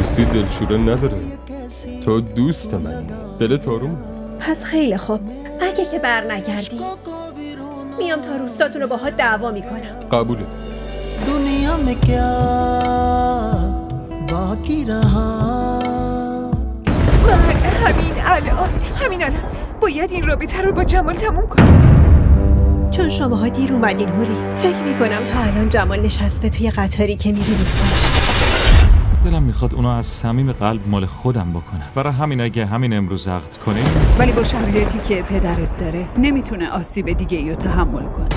دوستی دلشوره نداره. تو دوست منی، دلت آروم. پس خیلی خوب، اگه که بر نگردی میام تا روستاتون رو باهات دعوا میکنم. قبوله. دنیا میں کیا باقی رہا. همین الان باید این رابطه رو با جمال تموم کنم. چون شماها دیر اومدین هوری. فکر میکنم تا الان جمال نشسته توی قطاری که میری دوستش. دلم میخواد اونو از صمیم قلب مال خودم بکنم. برای همین اگه همین امروز عقد کنیم، ولی با شرایطی که پدرت داره نمیتونه آسیب دیگه ای رو تحمل کنه.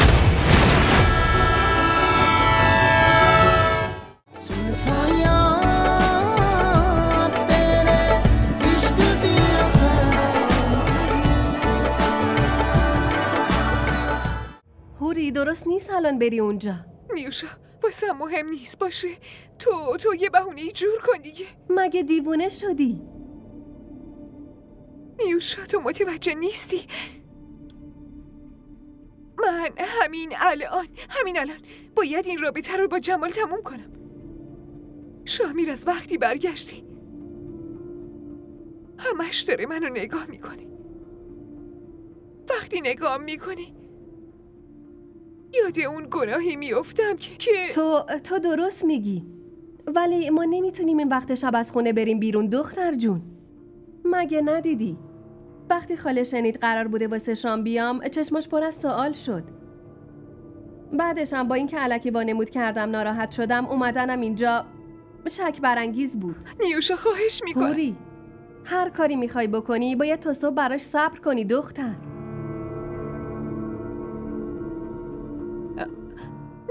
هوری درست نیست الان بری اونجا. نیوشا واسه مهم نیست باشه. تو یه بهونه جور کن دیگه. مگه دیوونه شدی؟ نیوشا تو متوجه نیستی. من همین الان باید این رابطه رو با جمال تموم کنم. شامیر از وقتی برگشتی همش داره منو نگاه میکنه. وقتی نگاه میکنی یاد اون گناهی میافتم که تو درست میگی، ولی ما نمیتونیم این وقت شب از خونه بریم بیرون دختر جون. مگه ندیدی وقتی خاله شنید قرار بوده واسه شام بیام چشماش پر از سوال شد. بعدشم با اینکه الکی وانمود کردم ناراحت شدم اومدنم اینجا شک برانگیز بود. نیوشا خواهش میکنم. پوری هر کاری میخوای بکنی باید تا صبح براش صبر کنی دختر.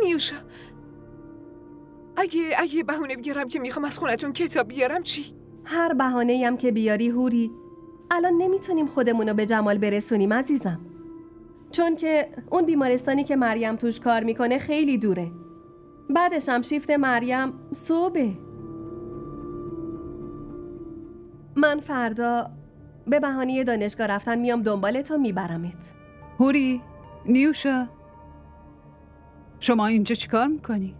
نیوشا اگه بهونه بیارم که میخوام از خونتون کتاب بیارم چی؟ هر بهانه‌ای هم که بیاری هوری، الان نمیتونیم خودمونو به جمال برسونیم عزیزم، چون که اون بیمارستانی که مریم توش کار میکنه خیلی دوره. بعدش هم شیفت مریم صبحه. من فردا به بهانه دانشگاه رفتن میام دنبال تو میبرمت. هوری، نیوشا، شما اینجا چیکار میکنی؟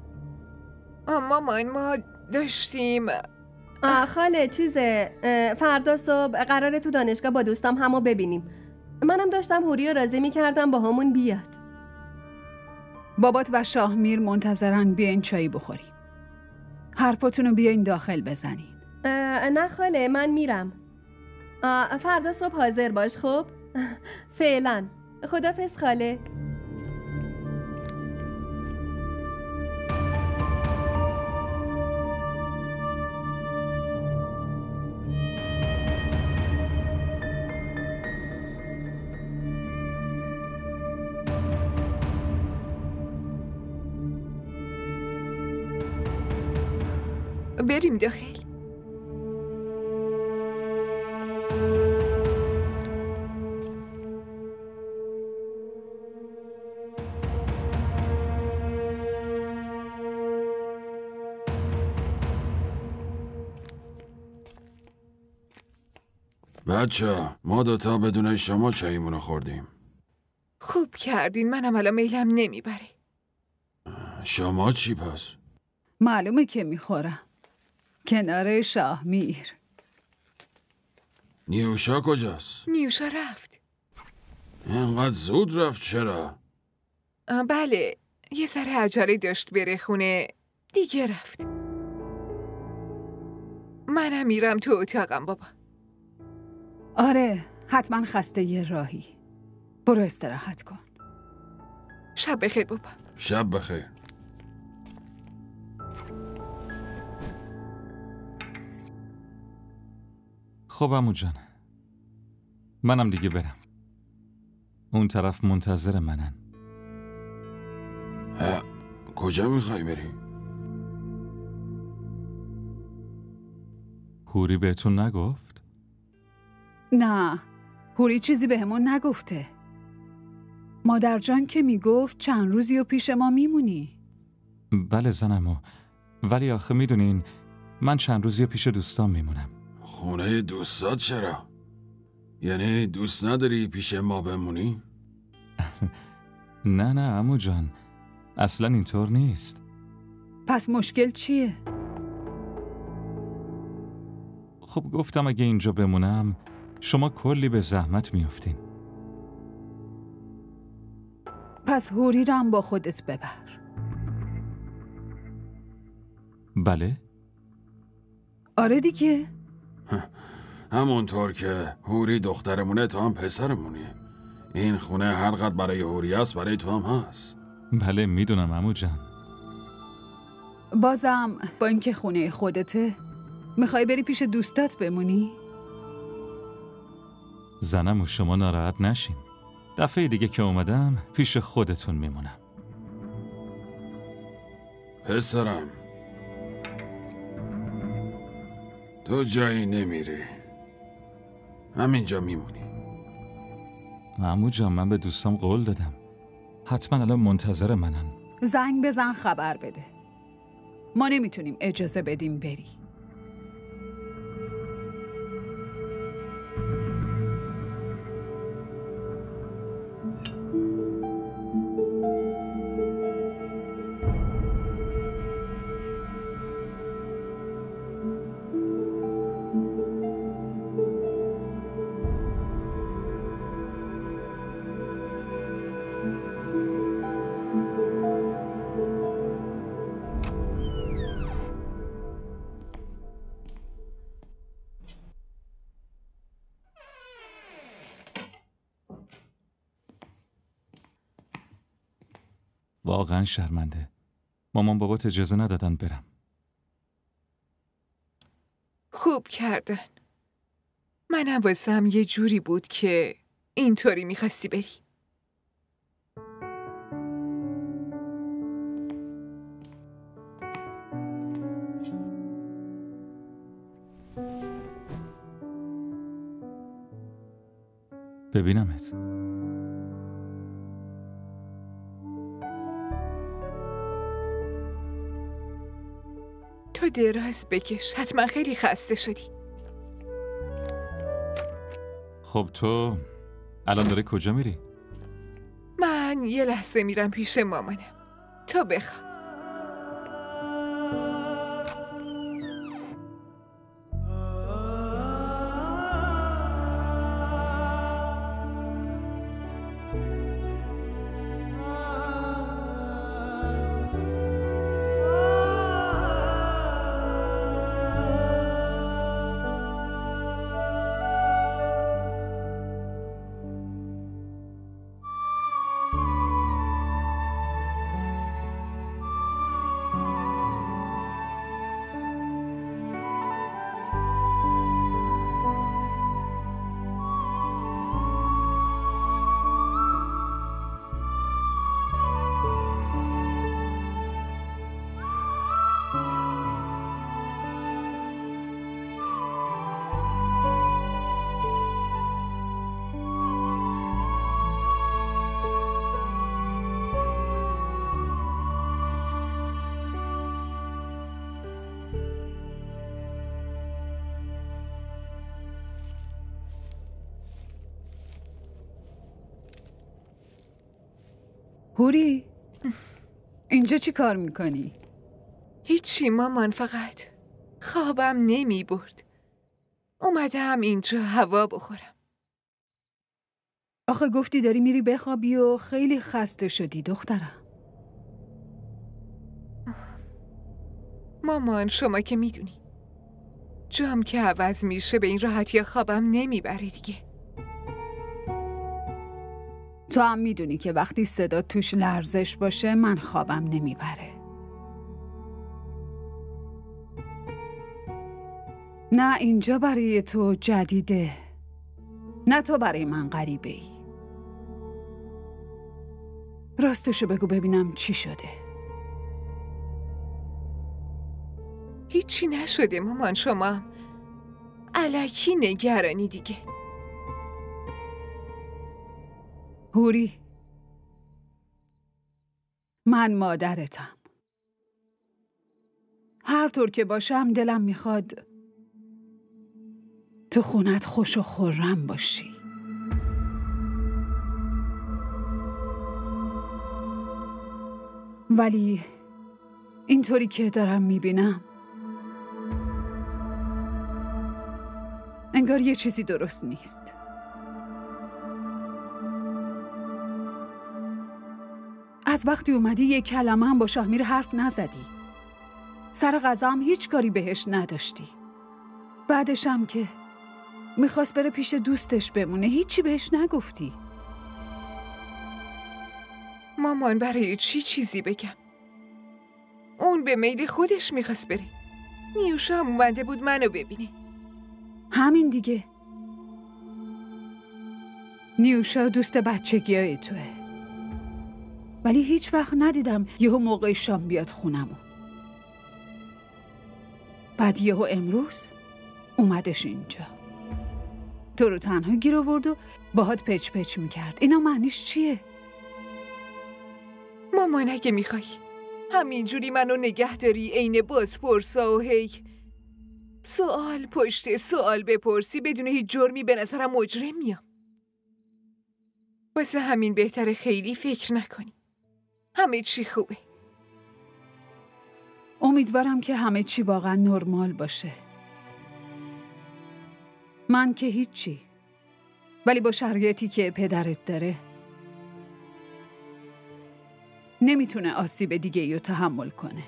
مامان ما داشتیم خاله فردا صبح قراره تو دانشگاه با دوستام همو ببینیم. منم داشتم هوری رو راضی میکردم با همون بیاد. بابات و شاهمیر منتظرن بیاین چایی بخوریم. حرفاتونو بیاین داخل بزنین. نه خاله من میرم. فردا صبح حاضر باش خب؟ فعلا خدافظ خاله. بریم داخل. بچه ما دوتا بدون شما چاییمونو خوردیم. خوب کردین، منم الان میلم نمیبره. شما چی پس؟ معلومه که میخورم. کنار شاهمیر. نیوشا کجاست؟ نیوشا رفت. اینقدر زود رفت چرا؟ بله یه سر عجله داشت بره خونه دیگه رفت. منم میرم تو اتاقم بابا. آره حتما خسته یه راهی. برو استراحت کن. شب بخیر بابا. شب بخیر. خب عمو جان، منم دیگه برم. اون طرف منتظر منن. کجا میخوای بری؟ هوری بهتون نگفت؟ نه هوری چیزی بهمون نگفته. مادر جان که میگفت چند روزی و پیش ما میمونی. بله زنمو، ولی آخه میدونین من چند روزی پیش دوستان میمونم. خونه دوستات چرا؟ یعنی دوست نداری پیش ما بمونی؟ نه عمو جان، اصلا اینطور نیست. پس مشکل چیه؟ خب گفتم اگه اینجا بمونم شما کلی به زحمت میافتین. پس هوری رو هم با خودت ببر. بله؟ آره دیگه. همونطور که هوری دخترمونه تو هم پسرمونی. این خونه هر قدر برای هوری است برای تو هم هست. بله میدونم عمو جان. بازم با اینکه خونه خودته میخوای بری پیش دوستات بمونی؟ زنم و شما ناراحت نشین. دفعه دیگه که اومدم پیش خودتون میمونم. پسرم تو جایی نمیری، همینجا میمونی. عمو جان من به دوستام قول دادم، حتما الان منتظر منن. زنگ بزن خبر بده. ما نمیتونیم اجازه بدیم بری. واقعا شرمنده. مامان بابات اجازه ندادن برم. خوب کردن. منم واسم یه جوری بود که اینطوری میخواستی بری. ببینمت. تو دراز بکش، حتما خیلی خسته شدی. خب تو الان داره کجا میری؟ من یه لحظه میرم پیش مامانم. تو بخوا. هوری اینجا چی کار میکنی؟ هیچی مامان، فقط خوابم نمی برد. اومدم اینجا هوا بخورم. آخه گفتی داری میری بخوابی و خیلی خسته شدی دخترم. مامان شما که میدونی جام که عوض میشه به این راحتی خوابم نمیبره دیگه. تو هم میدونی که وقتی صدا توش لرزش باشه من خوابم نمیبره. نه اینجا برای تو جدیده، نه تو برای من غریبه ای. راستشو بگو ببینم چی شده. هیچی نشده مامان، شما الکی نگرانی دیگه. هوری من مادرتم. هر طور که باشم دلم میخواد تو خونت خوش و خرم باشی. ولی اینطوری که دارم میبینم انگار یه چیزی درست نیست. از وقتی اومدی یک کلمه هم با شاهمیر حرف نزدی. سر غذا هم هیچ کاری بهش نداشتی. بعدش هم که میخواست بره پیش دوستش بمونه هیچی بهش نگفتی. مامان برای چی چیزی بگم؟ اون به میل خودش میخواست بره. نیوشا هم اومده بود منو ببینه. همین دیگه. نیوشا دوست بچگیای توه. ولی هیچ وقت ندیدم یهو موقع شام بیاد خونمون. بعد یهو امروز اومدش اینجا. تو رو تنها گیر آورد و باهات پچ پچ میکرد. اینا معنیش چیه؟ مامان اگه میخوای همینجوری منو نگه داری عین بازپرسا و هی سوال پشت سوال بپرسی بدون هیچ جرمی، به نظرم مجرم میام. واسه همین بهتره خیلی فکر نکنی. همه چی خوبه. امیدوارم که همه چی واقعا نرمال باشه. من که هیچی. ولی با شرایطی که پدرت داره نمیتونه آسیب دیگه ای رو تحمل کنه.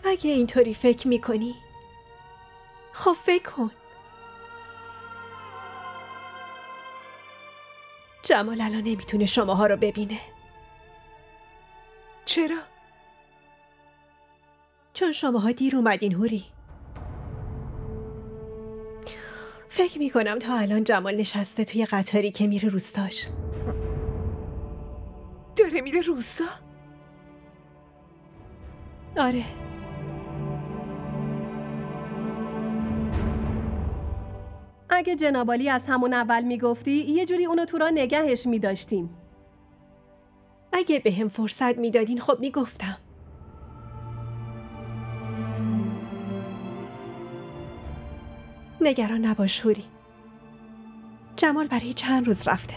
اگه اینطوری فکر میکنی خب فکر کن. جمال الان نمیتونه شماها رو ببینه. چرا؟ چون شماها دیر اومدین هوری. فکر میکنم تا الان جمال نشسته توی قطاری که میره روستاش. داره میره روستا؟ آره. اگه جنابالی از همون اول میگفتی یه جوری اونو تو را نگهش میداشتیم. اگه به هم فرصت میدادین خب میگفتم. نگران نباش هوری. جمال برای چند روز رفته.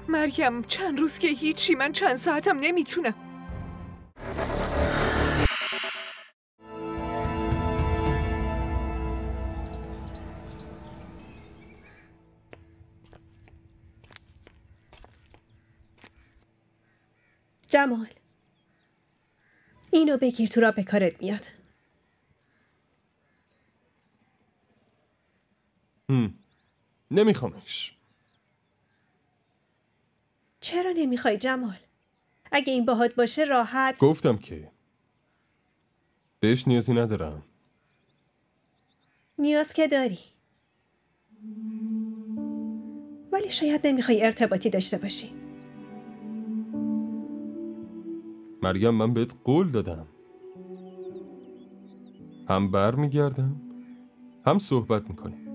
مریم چند روز که هیچی، من چند ساعتم نمیتونم. جمال اینو بگیر تو را به کارت میاد. نمیخوامش. چرا نمیخوای جمال؟ اگه این باهات باشه راحت. گفتم که بهش نیازی ندارم. نیاز که داری، ولی شاید نمیخوای ارتباطی داشته باشی. مریم من بهت قول دادم، هم بر میگردم هم صحبت میکنیم.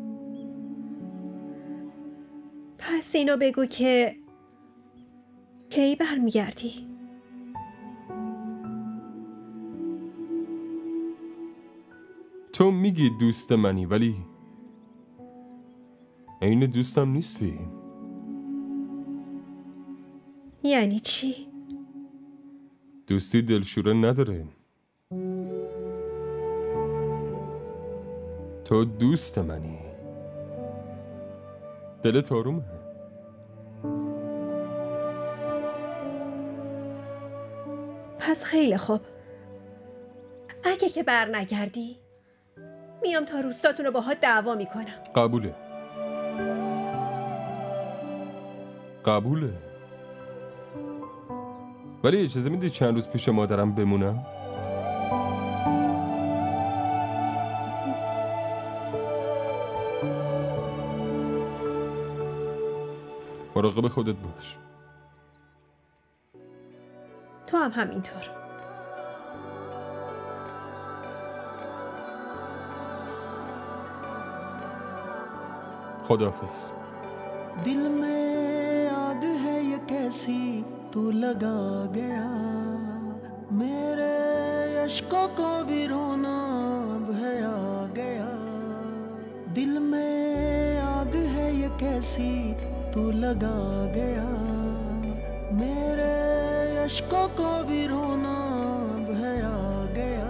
پس اینو بگو که کی برمیگردی؟ تو میگی دوست منی ولی عین دوستم نیستی. یعنی چی؟ دوستی دلشوره نداره. تو دوست منی. دلت آرومه؟ پس خیلی خوب. اگه که بر نگردی میام تا روستاتون رو باهات دعوا میکنم. قبوله. قبوله. ولی اجازه میدی چند روز پیش مادرم بمونم؟ مراقب خودت باش. تو هم همینطور. خداحافظ. दिल में आग है ये कैसी तू लगा गया मेरे अश्कों को भी रोना भया गया दिल में आग है ये कैसी तू लगा गया मेरे अश्कों को भी रोना भया गया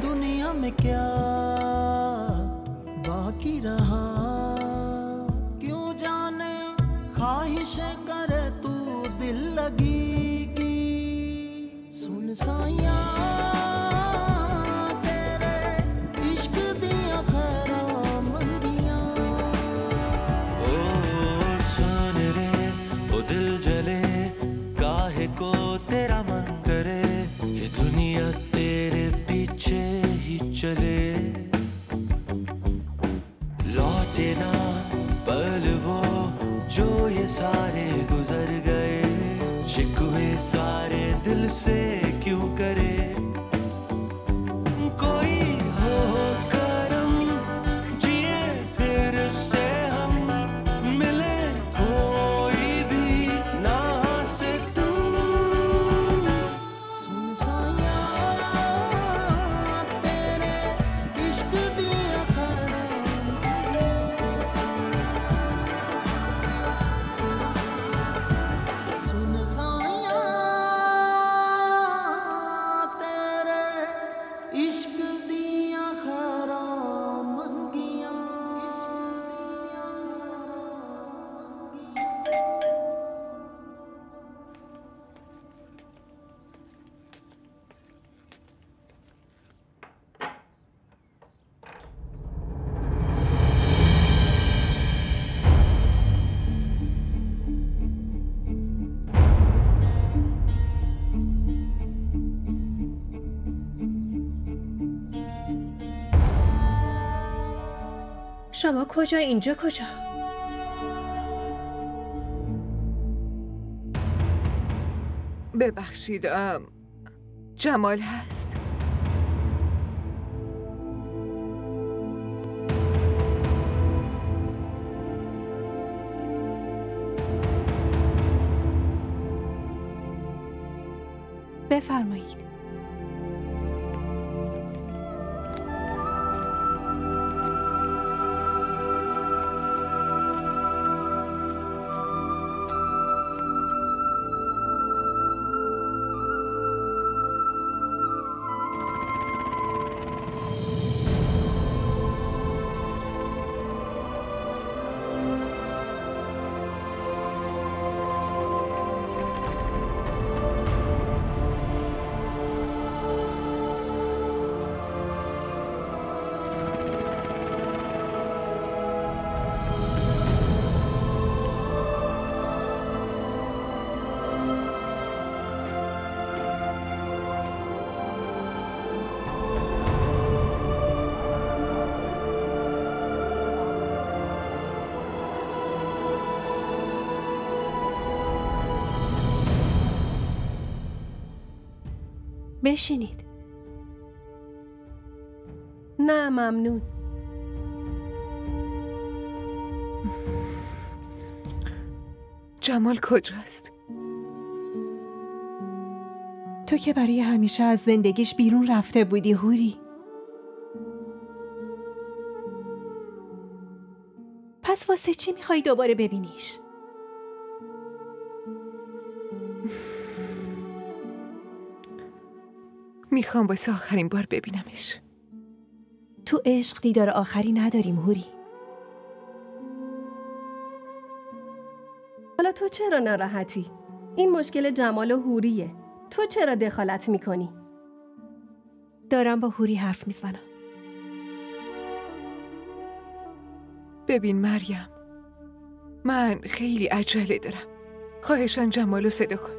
दुनिया में क्या बाकी रहा ख्वाहिशें करे तू दिल लगी की सुन साया तेरे इश्क दिया खरा मंदियां ओ सुन रे ओ दिल जले काहे को तेरा मन करे ये दुनिया तेरे पीछे ही चले लौटे ना पल वो जो ये सारे गुजर गए शिकवे सारे दिल से क्यों करे कोई हो करम जिए फिर से हम मिले कोई भी ना से तुम सुन साया तेरे इश्क दिया खरा सुन साया तेरे इश्क दिया खरा मंगियां شما کجا؟ اینجا کجا؟ ببخشید جمال هست؟ بفرمایید. بشینید. نه ممنون. جمال کجاست؟ تو که برای همیشه از زندگیش بیرون رفته بودی هوری. پس واسه چی میخوای دوباره ببینیش؟ میخوام واسه آخرین بار ببینمش. تو عشق دیدار آخری نداریم هوری. حالا تو چرا ناراحتی؟ این مشکل جمال و هوریه. تو چرا دخالت میکنی؟ دارم با هوری حرف میزنم. ببین مریم، من خیلی عجله دارم. خواهشاً جمالو صدا کن.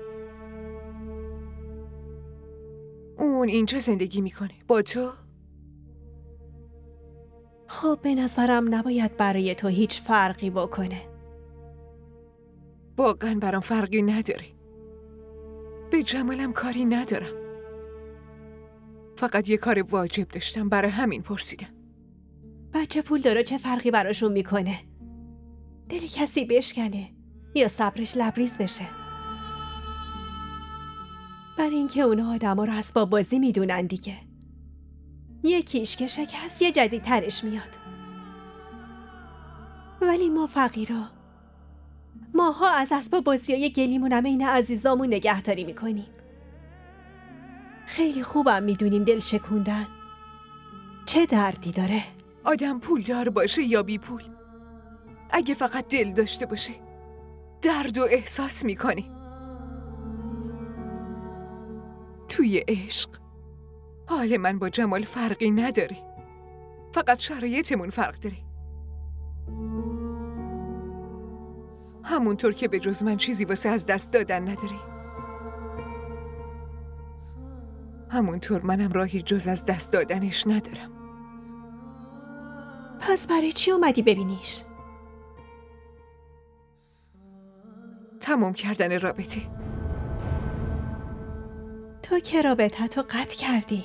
اون اینجا زندگی میکنه با تو؟ خب به نظرم نباید برای تو هیچ فرقی بکنه. واقعاً برام فرقی نداره. به جمالم کاری ندارم. فقط یه کار واجب داشتم، برای همین پرسیدم. بچه پول داره چه فرقی براشون میکنه؟ دل کسی بشکنه یا صبرش لبریز بشه؟ برای اینکه اونا آدما رو اسباب بازی میدونن دیگه. یکیش که شکست یه جدیدترش میاد. ولی ما فقیرا، ماها از اسباب بازیای گلیمون هم این عزیزامون نگهداری میکنیم. خیلی خوبم میدونیم دل شکوندن چه دردی داره. آدم پولدار باشه یا بی پول، اگه فقط دل داشته باشه درد و احساس میکنی. توی عشق حال من با جمال فرقی نداره، فقط شرایطمون فرق داره. همونطور که به جز من چیزی واسه از دست دادن نداری، همونطور منم راهی جز از دست دادنش ندارم. پس برای چی اومدی ببینیش؟ تموم کردن رابطه. تو که رابطه‌تو قطع کردی.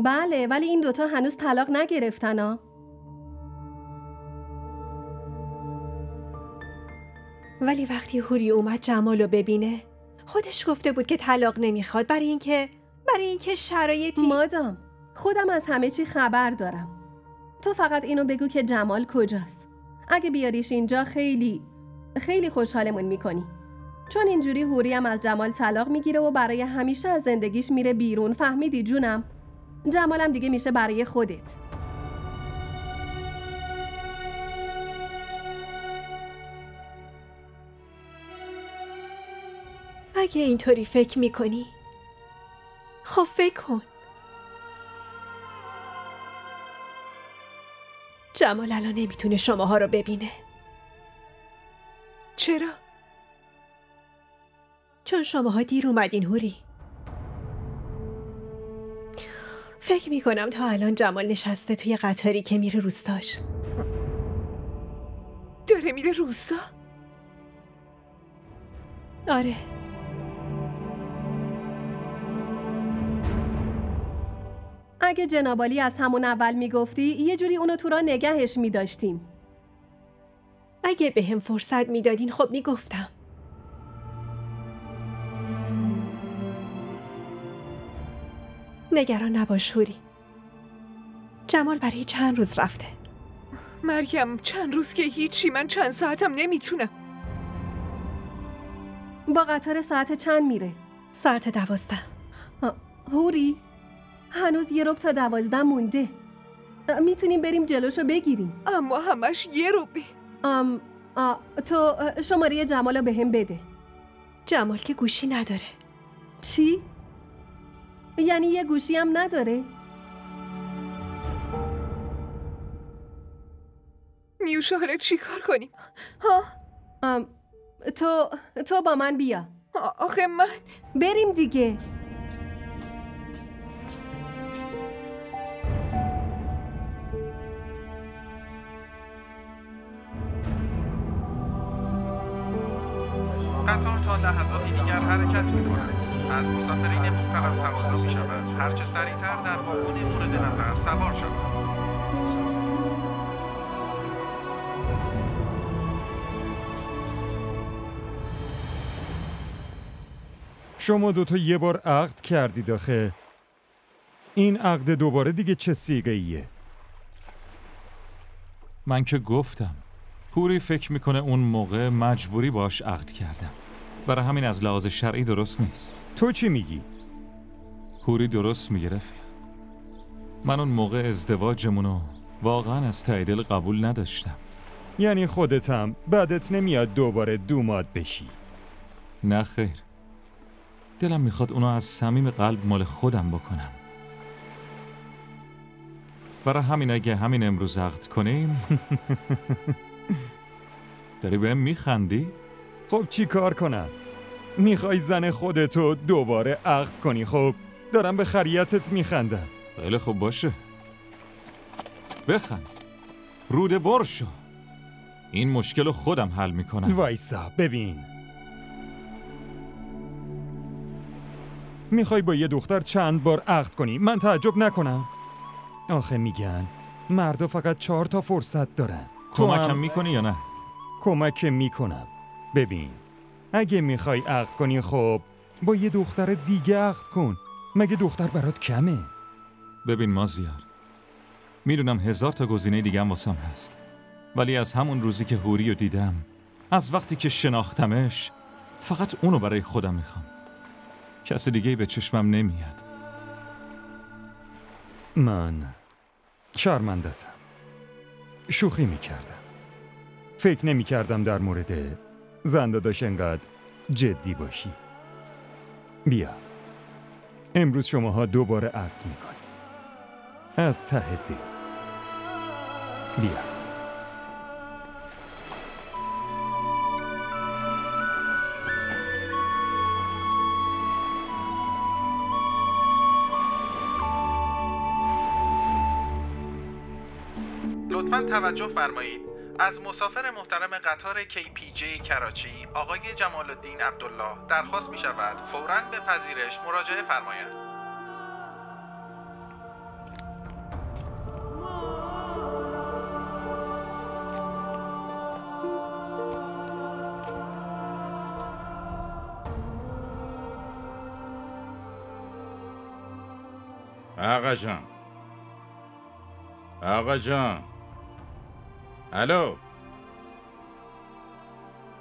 بله، ولی این دوتا هنوز طلاق نگرفتن ها. ولی وقتی هوری اومد جمالو ببینه، خودش گفته بود که طلاق نمیخواد برای اینکه شرایطی. مادام، خودم از همه چی خبر دارم. تو فقط اینو بگو که جمال کجاست. اگه بیاریش اینجا خیلی خوشحالمون میکنی. چون اینجوری هوری هم از جمال طلاق میگیره و برای همیشه از زندگیش میره بیرون. فهمیدی جونم؟ جمالم دیگه میشه برای خودت. اگه اینطوری فکر میکنی، خب فکر کن. جمال الان نمیتونه شماها رو ببینه. چرا؟ چون شماها دیر اومدین هوری. فکر میکنم تا الان جمال نشسته توی قطاری که میره روستاش. داره میره روستا؟ آره. اگه جنابالی از همون اول میگفتی یه جوری اونو تو را نگهش میداشتیم. اگه به هم فرصت میدادین خب میگفتم. نگران نباش هوری. جمال برای چند روز رفته. مریم چند روز که هیچی، من چند ساعتم نمیتونم. با قطار ساعت چند میره؟ ساعت 12. هوری هنوز 1 ربع تا 12 مونده. میتونیم بریم جلوشو بگیریم. اما همش 1 ربع. تو شماره جمالو به هم بده. جمال که گوشی نداره. چی؟ یعنی یه گوشی هم نداره؟ نیوشا حالا چی کار کنیم؟ تو با من بیا. آخه من بریم دیگه. قطار تا لحظاتی دیگر حرکت می‌کند. از مسافرین محترم تقاضا می‌شود هرچه سریعتر در واگن مورد نظر سوار شوند. شما دوتا یه بار عقد کردید آخه. این عقد دوباره دیگه چه صیغه‌ایه؟ من که گفتم هوری فکر میکنه اون موقع مجبوری باش عقد کردم. برای همین از لحاظ شرعی درست نیست. تو چی میگی؟ هوری درست میگه رفیق. من اون موقع ازدواجمونو واقعا از ته دل قبول نداشتم. یعنی خودتم بعدت نمیاد دوباره دوماد بشی؟ نه خیر، دلم میخواد اونو از صمیم قلب مال خودم بکنم. برای همین اگه همین امروز عقد کنیم. داری بهم میخندی؟ خب چی کار کنم؟ میخوای زن خودتو دوباره عقد کنی؟ خب دارم به خریتت میخندم. خیلی خوب باشه، بخند، روده برشو، این مشکل رو خودم حل میکنم. وایسا ببین، میخوای با یه دختر چند بار عقد کنی؟ من تعجب نکنم. آخه میگن مردا فقط 4 تا فرصت دارن. کمکم میکنی یا نه؟ کمک میکنم. ببین، اگه میخوای عقد کنی خب با یه دختر دیگه عقد کن. مگه دختر برات کمه؟ ببین مازیار، میدونم 1000 تا گزینه دیگه هم واسم هست، ولی از همون روزی که هوری رو دیدم، از وقتی که شناختمش، فقط اونو برای خودم میخوام. کسی دیگه به چشمم نمیاد. من شرمندتم. شوخی میکردم. فکر نمیکردم در مورد زن داداش انقدر جدی باشی. بیا، امروز شماها دوباره عقد میکنید از ته دل. بیا. لطفاً توجه فرمایید. از مسافر محترم قطار KPJ کراچی آقای جمال الدین عبدالله درخواست می شود فوراً به پذیرش مراجعه فرمایند. آقا جان الو،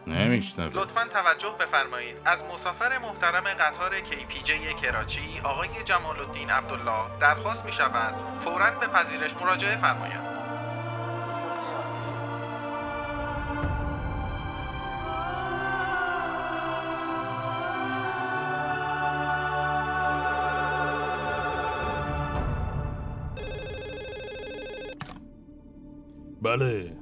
نمیشنوه. لطفاً توجه بفرمایید. از مسافر محترم قطار KPJ کراچی آقای جمال الدین عبدالله درخواست می شود فوراً به پذیرش مراجعه فرمایند. بله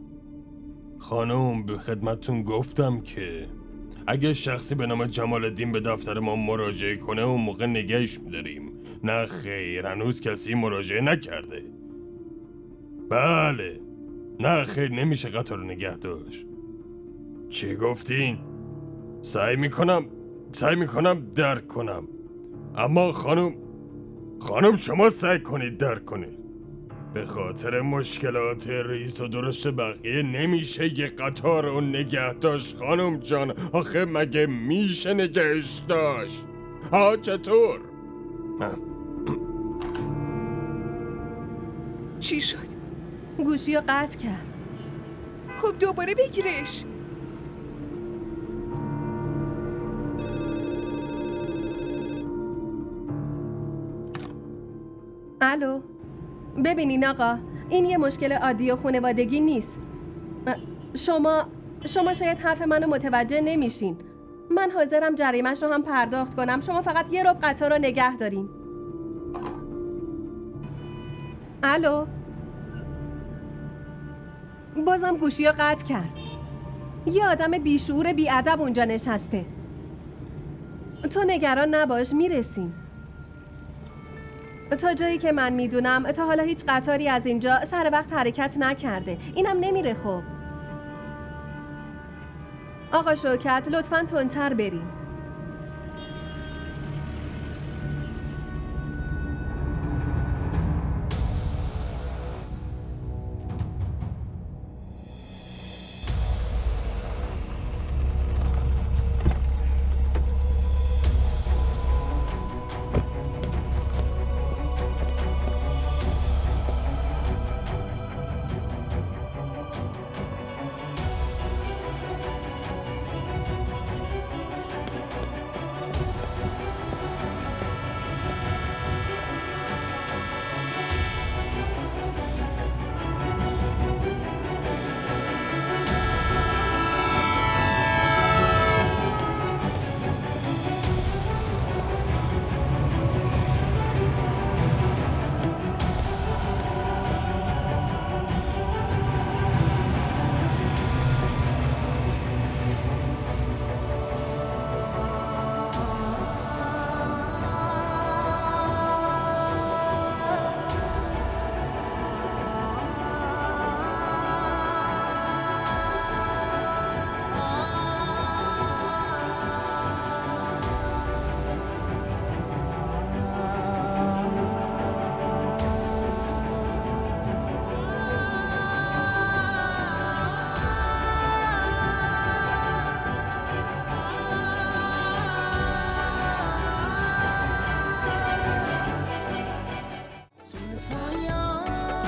خانم، به خدمتتون گفتم که اگه شخصی به نام جمال الدین به دفتر ما مراجعه کنه اون موقع نگهش میداریم. نه خیر، هنوز کسی مراجعه نکرده. بله، نه خیر، نمیشه قطار رو نگه داشت. چی گفتین؟ سعی میکنم درک کنم، اما خانم شما سعی کنید درک کنید. به خاطر مشکلات ریز و درشت بقیه نمیشه یه قطار رو نگه داشت خانم جان. آخه مگه میشه نگهش داشت؟ چطور؟ چی شد؟ گوشی رو قطع کرد. خب دوباره بگیرش. الو، ببینین آقا، این یه مشکل عادی و خانوادگی نیست. شما شاید حرف منو متوجه نمیشین. من حاضرم جریمه‌اش رو هم پرداخت کنم، شما فقط یه ربع قطار رو نگه دارین. الو، بازم گوشی رو قطع کرد. یه آدم بیشعور بیادب اونجا نشسته. تو نگران نباش، میرسیم. تا جایی که من میدونم تا حالا هیچ قطاری از اینجا سر وقت حرکت نکرده. اینم نمیره. خب آقا شوکت، لطفاً تندتر بریم.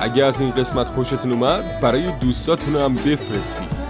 اگه از این قسمت خوشتون اومد برای دوستاتون هم بفرستید.